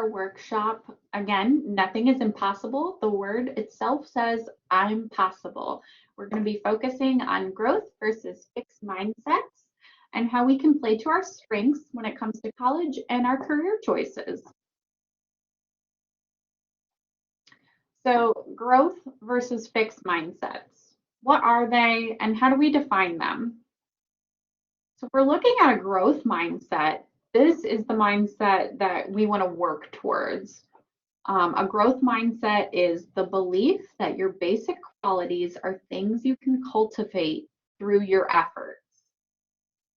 our workshop. Again, nothing is impossible. The word itself says, I'm possible. We're going to be focusing on growth versus fixed mindsets and how we can play to our strengths when it comes to college and our career choices. So, growth versus fixed mindsets. What are they and how do we define them? So, if we're looking at a growth mindset, this is the mindset that we want to work towards. A growth mindset is the belief that your basic qualities are things you can cultivate through your efforts.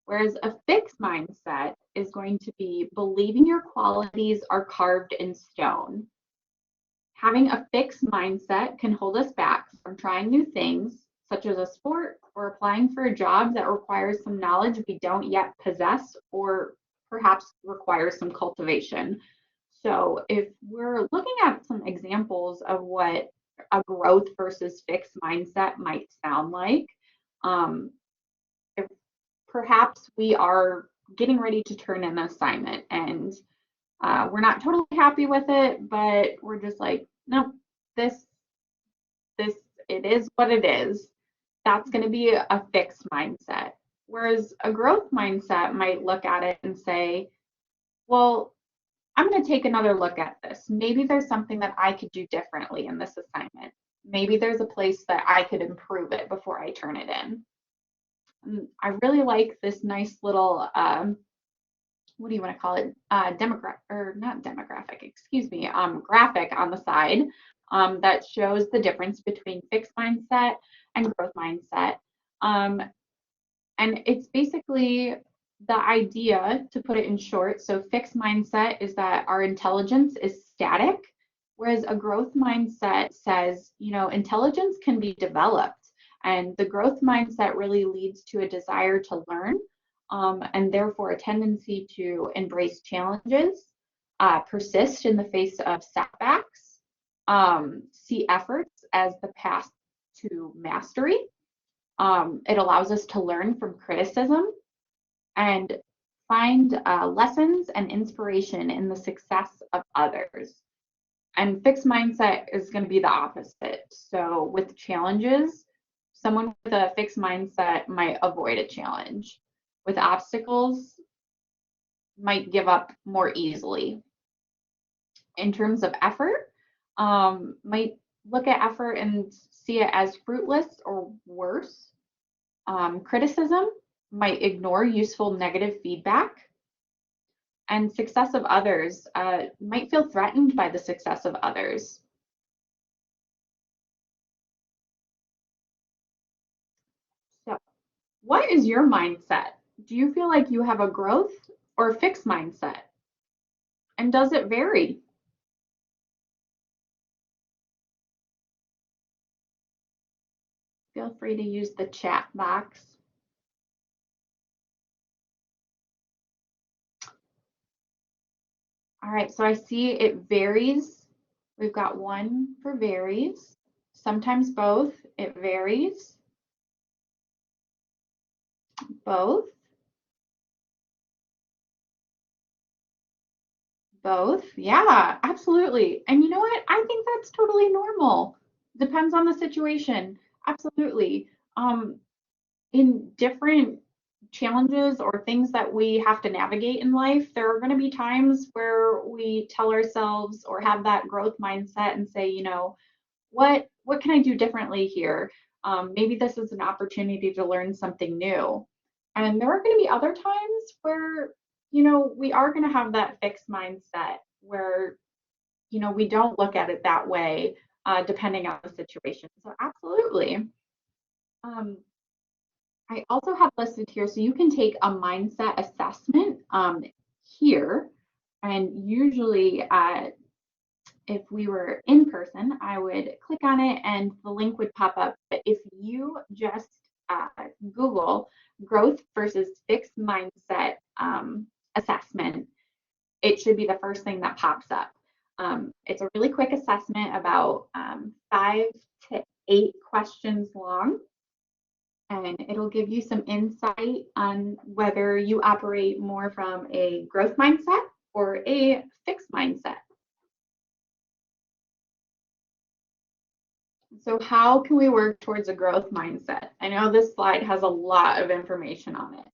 Whereas a fixed mindset is going to be believing your qualities are carved in stone. Having a fixed mindset can hold us back from trying new things, such as a sport or applying for a job that requires some knowledge we don't yet possess or perhaps requires some cultivation. So if we're looking at some examples of what a growth versus fixed mindset might sound like, if perhaps we are getting ready to turn in an assignment and we're not totally happy with it, but we're just like, no, this, it is what it is. That's going to be a fixed mindset. Whereas a growth mindset might look at it and say, well, I'm going to take another look at this. Maybe there's something that I could do differently in this assignment. Maybe there's a place that I could improve it before I turn it in. And I really like this nice little, what do you want to call it? Graphic on the side that shows the difference between fixed mindset and growth mindset. And it's basically the idea, to put it in short, so fixed mindset is that our intelligence is static, whereas a growth mindset says, intelligence can be developed. And the growth mindset really leads to a desire to learn, and therefore a tendency to embrace challenges, persist in the face of setbacks, see efforts as the path to mastery. It allows us to learn from criticism and find lessons and inspiration in the success of others. And fixed mindset is going to be the opposite. So with challenges, someone with a fixed mindset might avoid a challenge. With obstacles, might give up more easily. In terms of effort, might look at effort and see it as fruitless or worse. Criticism might ignore useful negative feedback. And success of others might feel threatened by the success of others. So, what is your mindset? Do you feel like you have a growth or a fixed mindset? And does it vary? Feel free to use the chat box. All right, so I see it varies. We've got one for varies, sometimes both, it varies, both, yeah, absolutely. And you know what? I think that's totally normal. Depends on the situation, absolutely. In different challenges or things that we have to navigate in life, there are going to be times where we tell ourselves or have that growth mindset and say, what can I do differently here? Maybe this is an opportunity to learn something new. And there are going to be other times where, we are going to have that fixed mindset where, we don't look at it that way, depending on the situation. So absolutely. I also have listed here, so you can take a mindset assessment here. And usually, if we were in person, I would click on it and the link would pop up. But if you just Google growth versus fixed mindset assessment, it should be the first thing that pops up. It's a really quick assessment, about 5 to 8 questions long. And it'll give you some insight on whether you operate more from a growth mindset or a fixed mindset. So how can we work towards a growth mindset? I know this slide has a lot of information on it,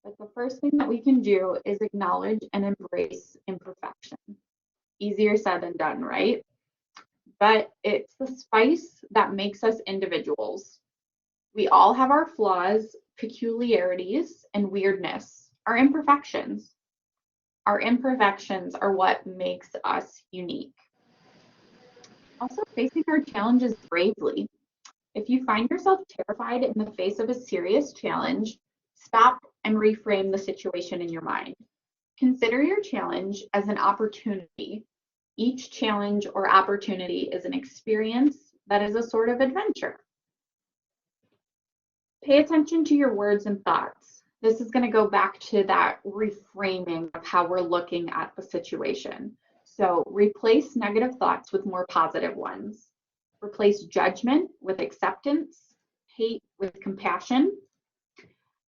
but the first thing that we can do is acknowledge and embrace imperfection. Easier said than done, right? But it's the spice that makes us individuals. We all have our flaws, peculiarities, and weirdness, our imperfections. Our imperfections are what makes us unique. Also, facing our challenges bravely. If you find yourself terrified in the face of a serious challenge, stop and reframe the situation in your mind. Consider your challenge as an opportunity. Each challenge or opportunity is an experience that is a sort of adventure. Pay attention to your words and thoughts. This is going to go back to that reframing of how we're looking at the situation. So replace negative thoughts with more positive ones. Replace judgment with acceptance, hate with compassion.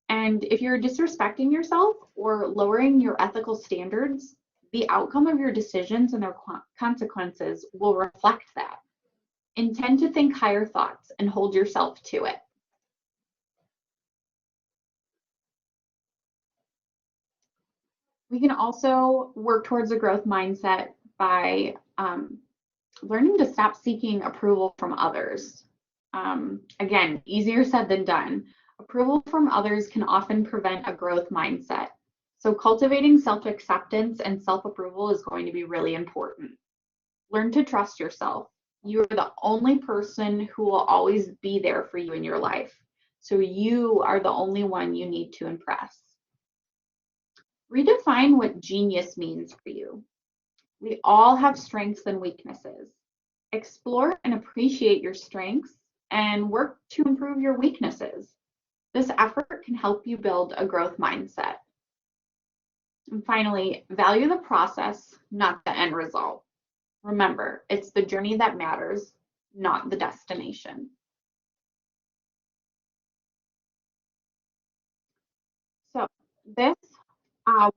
And if you're disrespecting yourself or lowering your ethical standards, the outcome of your decisions and their consequences will reflect that. Intend to think higher thoughts and hold yourself to it. We can also work towards a growth mindset by learning to stop seeking approval from others. Again, easier said than done. Approval from others can often prevent a growth mindset. So cultivating self-acceptance and self-approval is going to be really important. Learn to trust yourself. You are the only person who will always be there for you in your life. So you are the only one you need to impress. Redefine what genius means for you. We all have strengths and weaknesses. Explore and appreciate your strengths and work to improve your weaknesses. This effort can help you build a growth mindset. And finally, value the process, not the end result. Remember, it's the journey that matters, not the destination. So this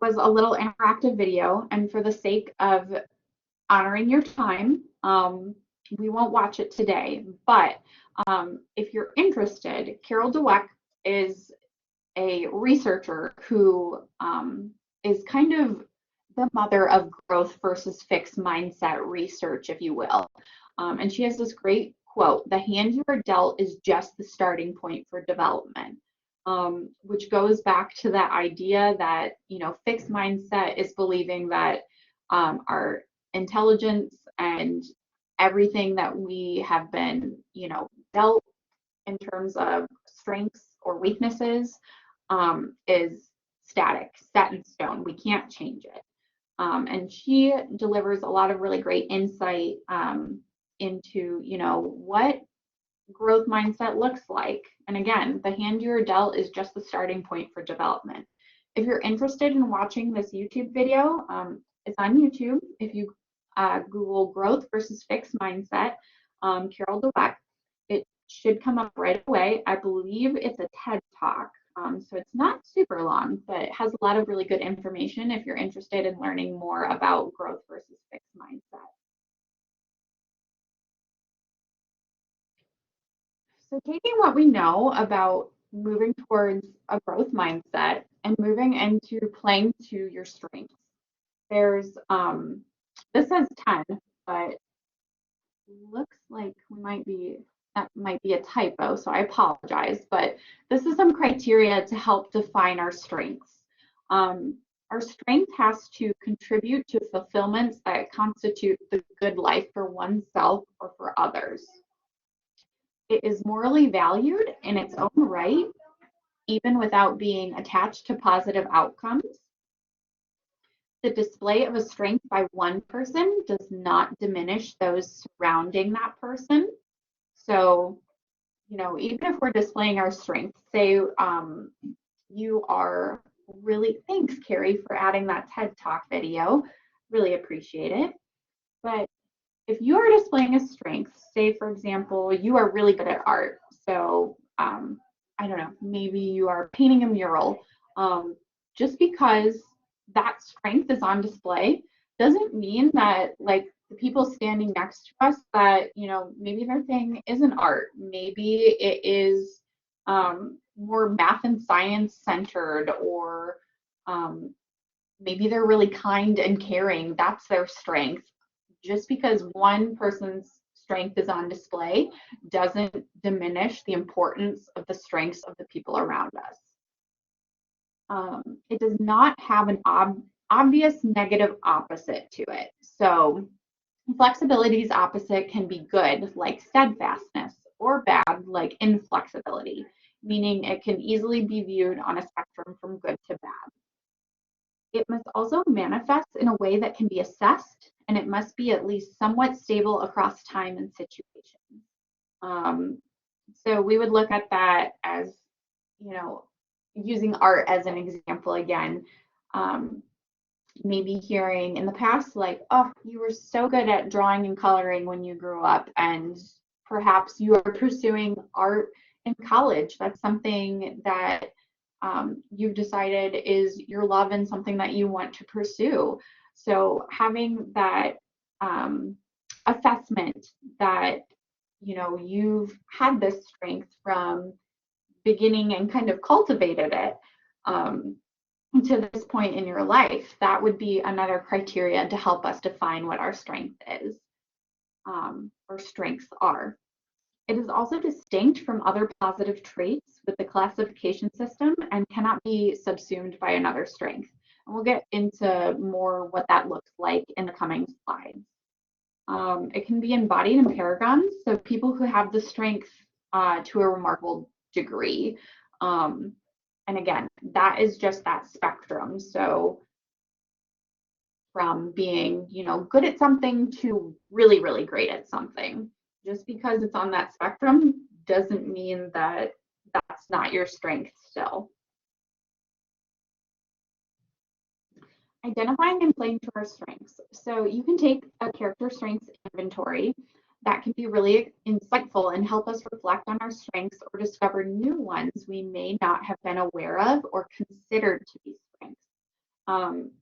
was a little interactive video, and for the sake of honoring your time, we won't watch it today, but if you're interested, Carol Dweck is a researcher who is kind of the mother of growth versus fixed mindset research, if you will. And she has this great quote: "The hand you are dealt is just the starting point for development," which goes back to that idea that, fixed mindset is believing that our intelligence and everything that we have been, dealt in terms of strengths or weaknesses is static, set in stone. We can't change it. And she delivers a lot of really great insight into, what growth mindset looks like. And again, the hand you're dealt is just the starting point for development. If you're interested in watching this YouTube video, it's on YouTube. If you Google growth versus fixed mindset, Carol Dweck, it should come up right away. I believe it's a TED Talk. So it's not super long, but it has a lot of really good information if you're interested in learning more about growth versus fixed mindset. So taking what we know about moving towards a growth mindset and moving into playing to your strengths. There's this says 10, but looks like that might be a typo, so I apologize, but this is some criteria to help define our strengths. Our strength has to contribute to fulfillments that constitute the good life for oneself or for others. It is morally valued in its own right, even without being attached to positive outcomes. The display of a strength by one person does not diminish those surrounding that person. So, even if we're displaying our strengths, say you are really, thanks, Carrie, for adding that TED Talk video. Really appreciate it. But if you are displaying a strength, say, for example, you are really good at art. So, I don't know, maybe you are painting a mural. Just because that strength is on display doesn't mean that, like, the people standing next to us that, maybe their thing isn't art. Maybe it is more math and science centered, or maybe they're really kind and caring. That's their strength. Just because one person's strength is on display doesn't diminish the importance of the strengths of the people around us. It does not have an obvious negative opposite to it. So flexibility's opposite can be good, like steadfastness, or bad, like inflexibility, meaning it can easily be viewed on a spectrum from good to bad. It must also manifest in a way that can be assessed, and it must be at least somewhat stable across time and situation. So we would look at that as, using art as an example again. Maybe hearing in the past, like, oh, you were so good at drawing and coloring when you grew up, and perhaps you are pursuing art in college. That's something that you've decided is your love and something that you want to pursue. So having that assessment that, you've had this strength from beginning and kind of cultivated it to this point in your life, that would be another criteria to help us define what our strength is, or strengths are. It is also distinct from other positive traits with the classification system and cannot be subsumed by another strength. And we'll get into more what that looks like in the coming slides. It can be embodied in paragons, so people who have the strength to a remarkable degree. And again, that is just that spectrum. So from being, good at something to really, really great at something. Just because it's on that spectrum doesn't mean that that's not your strength still. Identifying and playing to our strengths. So you can take a character strengths inventory. That can be really insightful and help us reflect on our strengths or discover new ones we may not have been aware of or considered to be strengths.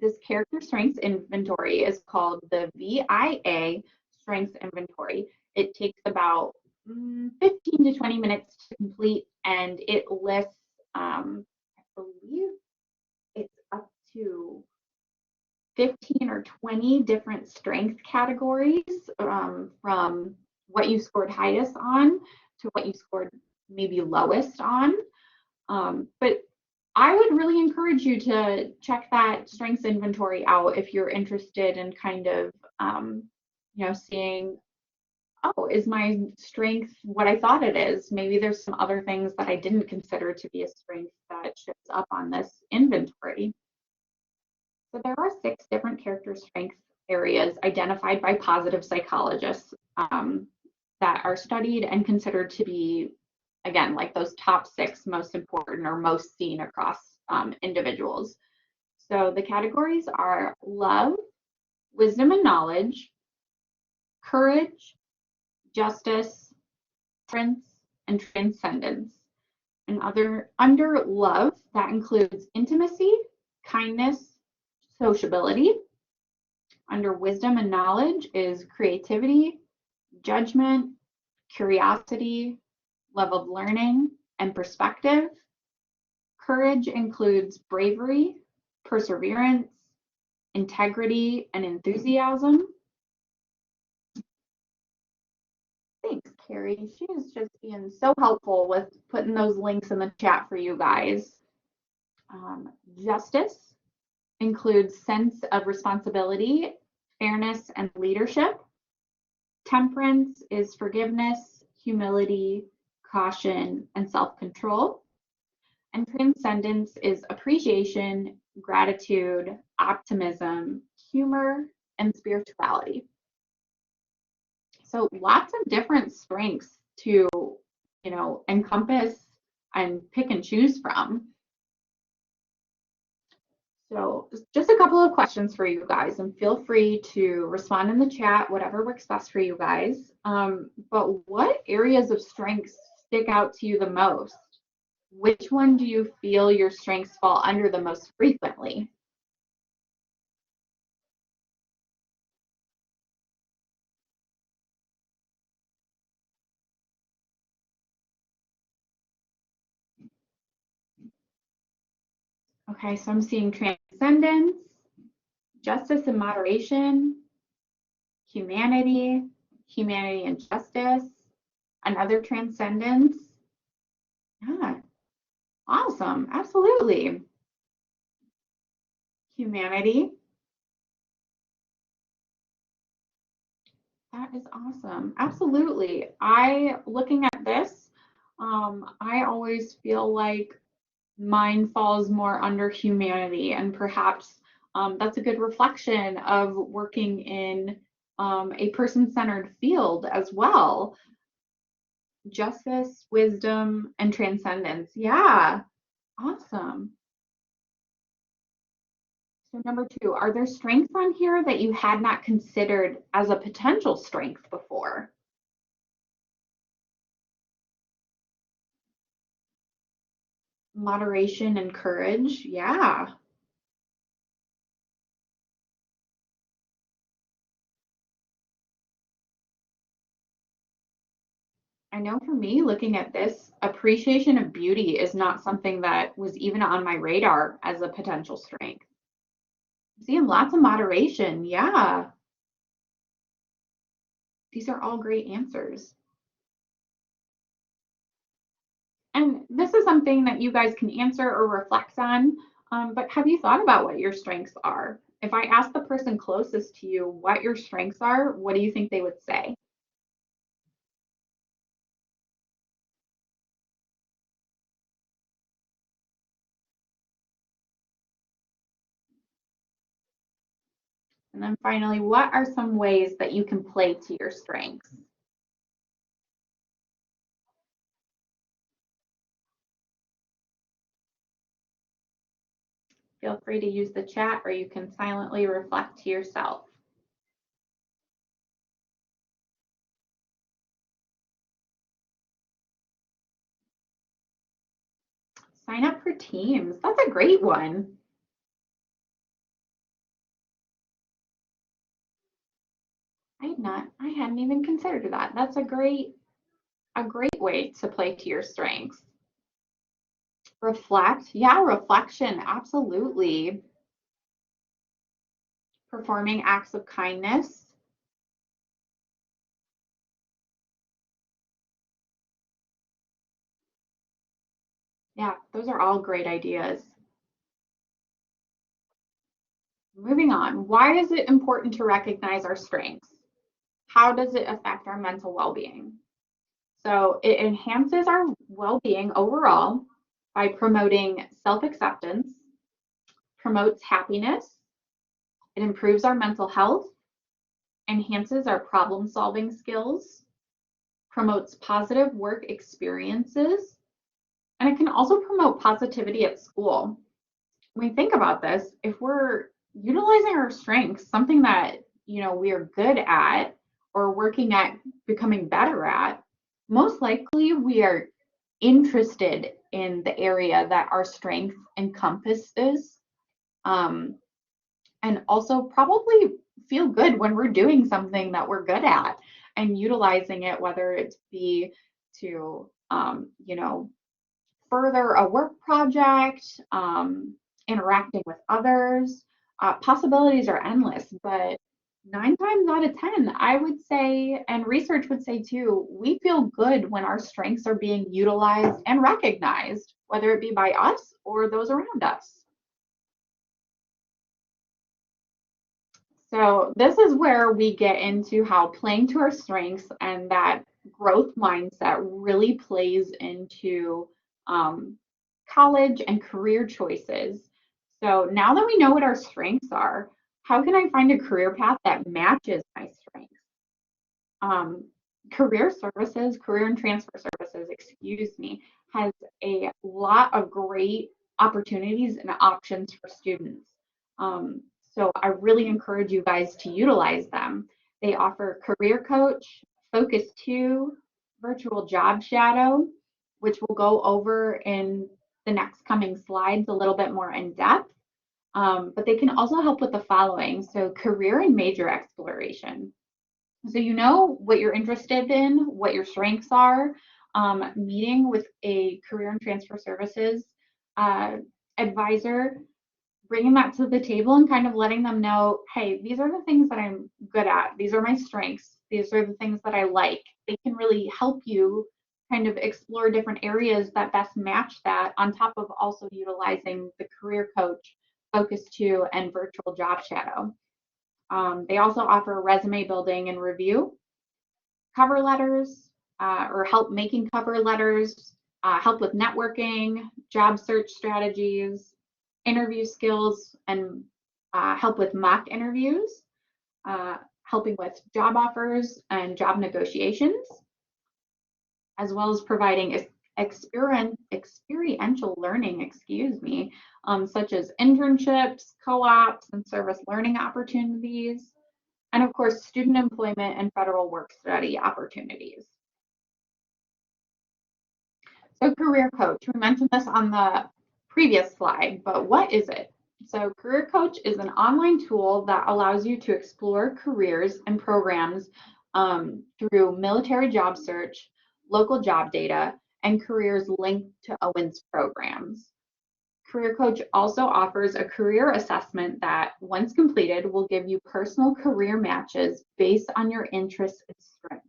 This character strengths inventory is called the VIA Strengths Inventory. It takes about 15 to 20 minutes to complete, and it lists, I believe it's up to 15 or 20 different strength categories, from what you scored highest on to what you scored maybe lowest on. But I would really encourage you to check that strengths inventory out if you're interested in kind of, seeing, oh, is my strength what I thought it is? Maybe there's some other things that I didn't consider to be a strength that shows up on this inventory. So there are 6 different character strength areas identified by positive psychologists that are studied and considered to be, again, like those top 6 most important or most seen across individuals. So the categories are love, wisdom and knowledge, courage, justice, temperance, and transcendence. And under love, that includes intimacy, kindness, sociability. Under wisdom and knowledge is creativity, judgment, curiosity, love of learning, and perspective. Courage includes bravery, perseverance, integrity, and enthusiasm. Thanks, Carrie. She is just being so helpful with putting those links in the chat for you guys. Justice includes sense of responsibility, fairness, and leadership. Temperance is forgiveness, humility, caution, and self-control. And transcendence is appreciation, gratitude, optimism, humor, and spirituality. So lots of different strengths to, encompass and pick and choose from. So just a couple of questions for you guys, and feel free to respond in the chat, whatever works best for you guys. But what areas of strengths stick out to you the most? Which one do you feel your strengths fall under the most frequently? Okay, so I'm seeing transcendence, justice and moderation, humanity, humanity and justice, another transcendence. Yeah, awesome. Absolutely. Humanity. That is awesome. Absolutely. Looking at this, I always feel like mine falls more under humanity, and perhaps that's a good reflection of working in a person-centered field as well. Justice, wisdom, and transcendence. Yeah, awesome. So number two, are there strengths on here that you had not considered as a potential strength before? Moderation and courage. Yeah. I know for me, looking at this, appreciation of beauty is not something that was even on my radar as a potential strength. Seeing lots of moderation. Yeah. These are all great answers. And this is something that you guys can answer or reflect on. But have you thought about what your strengths are? If I ask the person closest to you what your strengths are, what do you think they would say? And then finally, what are some ways that you can play to your strengths? Feel free to use the chat or you can silently reflect to yourself. Sign up for teams. That's a great one. I hadn't even considered that. That's a great way to play to your strengths. Reflect. Yeah, reflection. Absolutely. Performing acts of kindness. Yeah, those are all great ideas. Moving on. Why is it important to recognize our strengths? How does it affect our mental well-being? So it enhances our well-being overall by promoting self-acceptance, promotes happiness, it improves our mental health, enhances our problem-solving skills, promotes positive work experiences, and it can also promote positivity at school. When we think about this, if we're utilizing our strengths, something that we are good at or working at becoming better at, most likely we are interested in the area that our strength encompasses, um, and also probably feel good when we're doing something that we're good at and utilizing it, whether it be to further a work project, interacting with others. Possibilities are endless, but 9 times out of 10, I would say, and research would say too, we feel good when our strengths are being utilized and recognized, whether it be by us or those around us. So, this is where we get into how playing to our strengths and that growth mindset really plays into um, college and career choices. So, now that we know what our strengths are, how can I find a career path that matches my strengths? um, career and transfer services, excuse me, has a lot of great opportunities and options for students. Um, so I really encourage you guys to utilize them. They offer career coach, focus two, virtual job shadow, which we'll go over in the next coming slides a little bit more in depth. But they can also help with the following. So career and major exploration. So you know what you're interested in, what your strengths are. Meeting with a career and transfer services uh, advisor bringing that to the table and kind of letting them know, hey, these are the things that I'm good at. These are my strengths. These are the things that I like. They can really help you kind of explore different areas that best match that, on top of also utilizing the career coach, Focus 2, and virtual job shadow. They also offer resume building and review, cover letters, or help making cover letters, help with networking, job search strategies, interview skills, and help with mock interviews, helping with job offers and job negotiations, as well as providing experiential learning, such as internships, co-ops, and service learning opportunities, and of course, student employment and federal work study opportunities. So career coach, we mentioned this on the previous slide, but what is it? So career coach is an online tool that allows you to explore careers and programs through military job search, local job data, and careers linked to Owens programs. Career Coach also offers a career assessment that, once completed, will give you personal career matches based on your interests and strengths.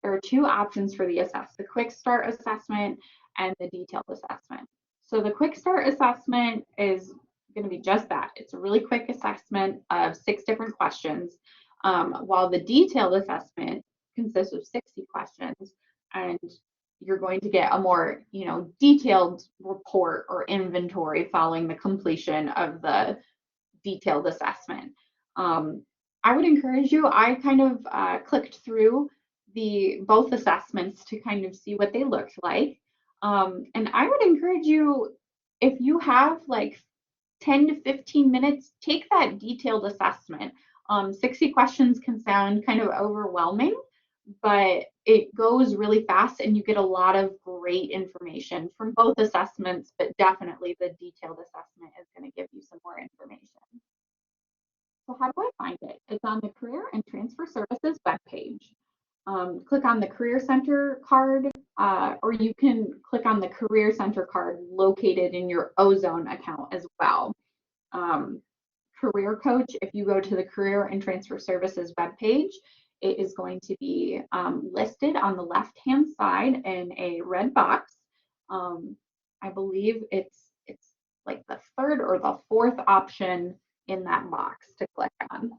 There are two options for the assessment: the Quick Start assessment and the detailed assessment. So the Quick Start assessment is going to be just that. It's a really quick assessment of 6 different questions, while the detailed assessment consists of 60 questions, and you're going to get a more, detailed report or inventory following the completion of the detailed assessment. I would encourage you, I kind of clicked through both assessments to kind of see what they looked like. And I would encourage you, if you have like 10 to 15 minutes, take that detailed assessment. 60 questions can sound kind of overwhelming, but it goes really fast and you get a lot of great information from both assessments, but definitely the detailed assessment is going to give you some more information. So how do I find it? It's on the Career and Transfer Services webpage. Click on the Career Center card, or you can click on the Career Center card located in your Ozone account as well. Career Coach, if you go to the Career and Transfer Services webpage, it is going to be listed on the left-hand side in a red box. I believe it's like the third or the fourth option in that box to click on.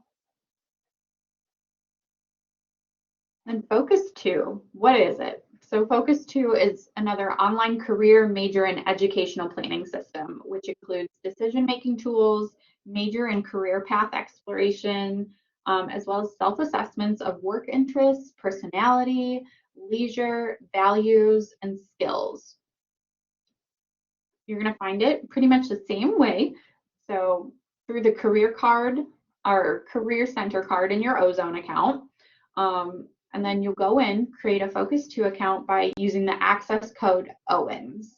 And Focus 2, what is it? So Focus 2 is another online career, major, and educational planning system, which includes decision-making tools, major and career path exploration, as well as self-assessments of work interests, personality, leisure, values, and skills. You're going to find it pretty much the same way. So through the career card or Career Center card in your Ozone account, and then you'll go in, create a Focus 2 account by using the access code Owens.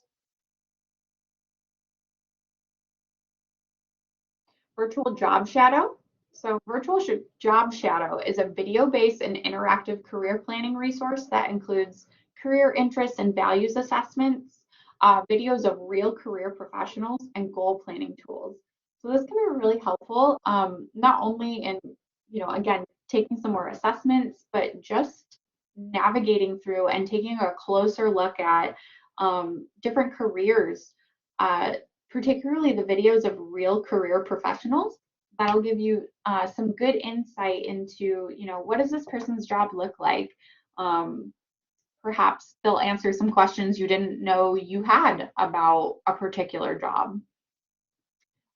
Virtual Job Shadow. So Virtual Job Shadow is a video-based and interactive career planning resource that includes career interests and values assessments, videos of real career professionals, and goal planning tools. So this can be really helpful, not only in, again, taking some more assessments, but just navigating through and taking a closer look at different careers, particularly the videos of real career professionals. That'll give you some good insight into, what does this person's job look like? Perhaps they'll answer some questions you didn't know you had about a particular job.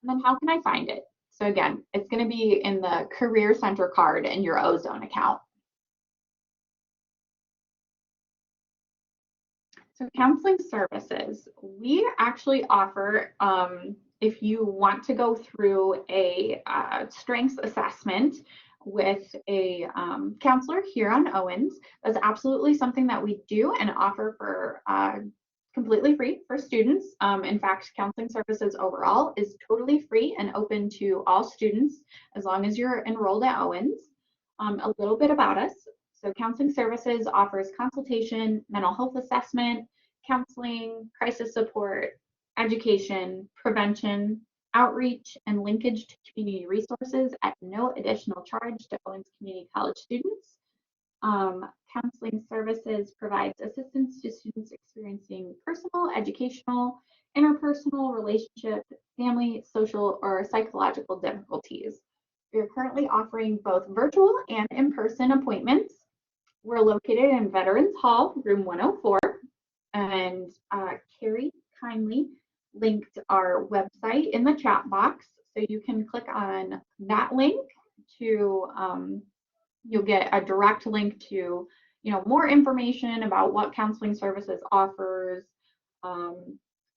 And then how can I find it? So again, it's going to be in the Career Center card in your Ozone account. So counseling services, we actually offer, if you want to go through a strengths assessment with a counselor here on Owens, that's absolutely something that we do and offer for completely free for students. In fact, counseling services overall is totally free and open to all students as long as you're enrolled at Owens. A little bit about us. So counseling services offers consultation, mental health assessment, counseling, crisis support, education, prevention, outreach, and linkage to community resources at no additional charge to Owens Community College students. Counseling services provides assistance to students experiencing personal, educational, interpersonal, relationship, family, social, or psychological difficulties. We are currently offering both virtual and in-person appointments. We're located in Veterans Hall, room 104, and Carrie kindly linked our website in the chat box, so you can click on that link to you'll get a direct link to more information about what counseling services offers.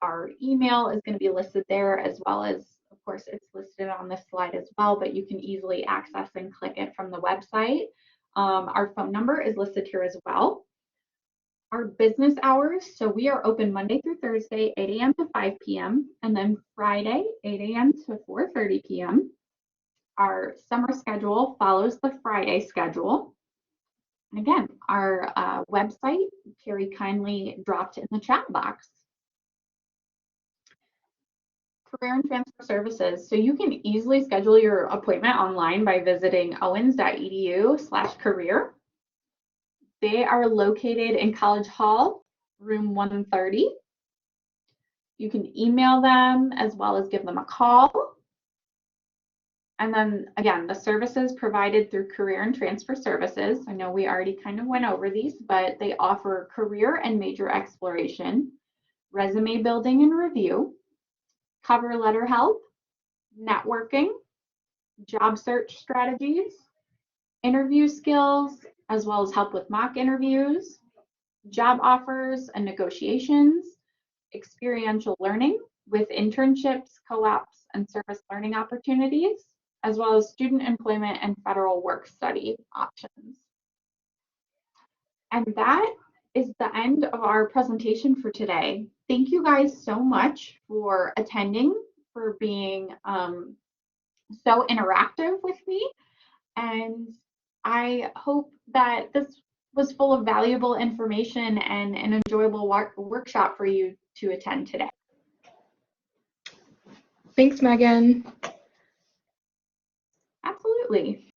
Our email is going to be listed there, as well as, of course, it's listed on this slide as well, but you can easily access and click it from the website. Our phone number is listed here as well. Our business hours, so we are open Monday through Thursday, 8 a.m. to 5 p.m., and then Friday, 8 a.m. to 4:30 p.m. Our summer schedule follows the Friday schedule. And again, our website, Carrie kindly dropped in the chat box. Career and transfer services. So you can easily schedule your appointment online by visiting owens.edu/career. They are located in College Hall, room 130. You can email them as well as give them a call. And then again, the services provided through career and transfer services. I know we already kind of went over these, but they offer career and major exploration, resume building and review, cover letter help, networking, job search strategies, interview skills, as well as help with mock interviews, job offers and negotiations, experiential learning with internships, co-ops, and service learning opportunities, as well as student employment and federal work study options. And that is the end of our presentation for today. Thank you guys so much for attending, for being so interactive with me. And I hope that this was full of valuable information and an enjoyable workshop for you to attend today. Thanks, Megan. Absolutely.